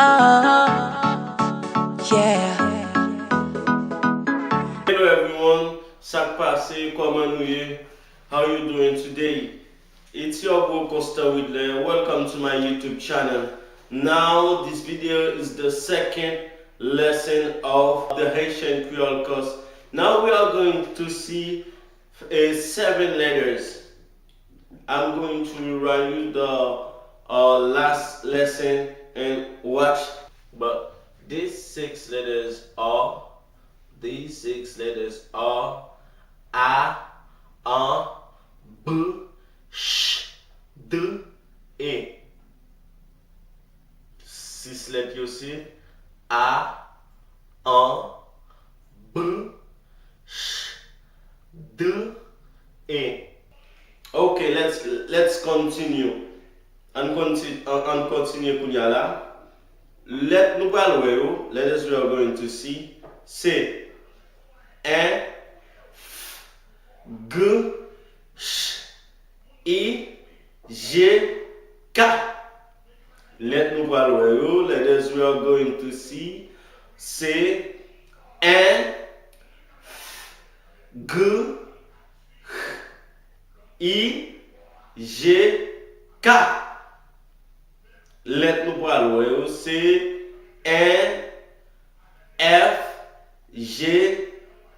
Yeah. Hello everyone, Sak Passe, comment nous? How you doing today? It's your boy Costa Whitler. Welcome to my YouTube channel. Now this video is the second lesson of the Haitian Creole course. Now we are going to see 7 letters. I'm going to rerun you the last lesson and watch. But these 6 letters are A, B, Sh, D, E. 6 lettres you see. A, B, Sh, D, E. Okay, let's continue. And continue kounya la. Let nous parler, letters we are going to see. C'est un, G, Ch, I, J, K. Let nous parler, letters we are going to see. C'est un, G, I, J, K. Let nous parler, c'est N, F, G,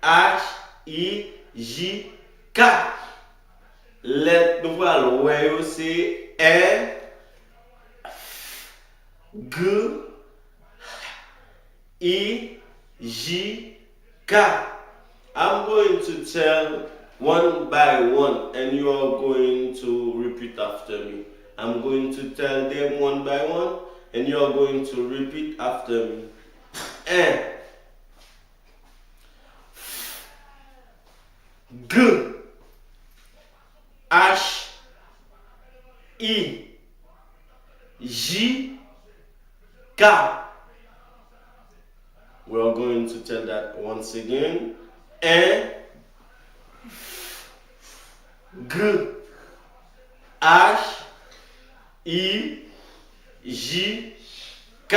H, I, J, K. Let nous parler, c'est N, G, I, J, K. I'm going to tell one by one and you are going to repeat after me. I'm going to tell them one by one and you are going to repeat after me. N, G, H, I, J, K. We are going to tell that once again. N, G, H, I, J, K.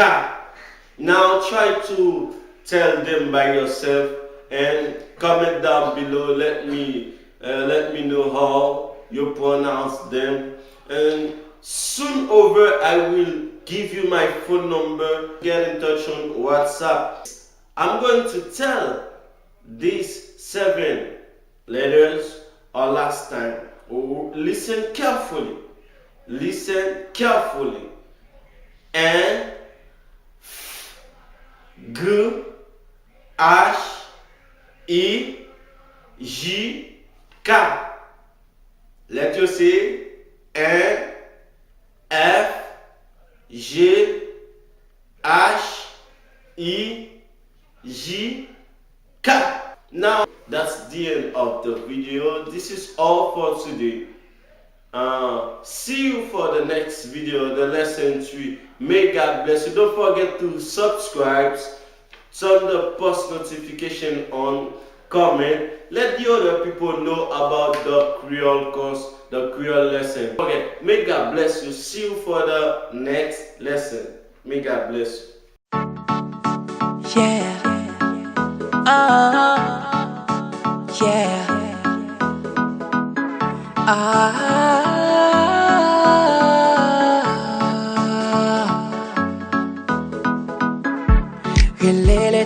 Now try to tell them by yourself and comment down below. Let me know how you pronounce them. And soon over I will give you my phone number. Get in touch on WhatsApp. I'm going to tell these 7 letters or last time. Listen carefully. Listen carefully. N, G, H, I, J, K. Let you say N, F, G, H, I, J, K. Now that's the end of the video. This is all for today. See you for the next video, the lesson 3. May God bless you. Don't forget to subscribe, turn the post notification on, comment. Let the other people know about the Creole course, the Creole lesson. Okay, may God bless you. See you for the next lesson. May God bless you. Yeah. Yeah. Relay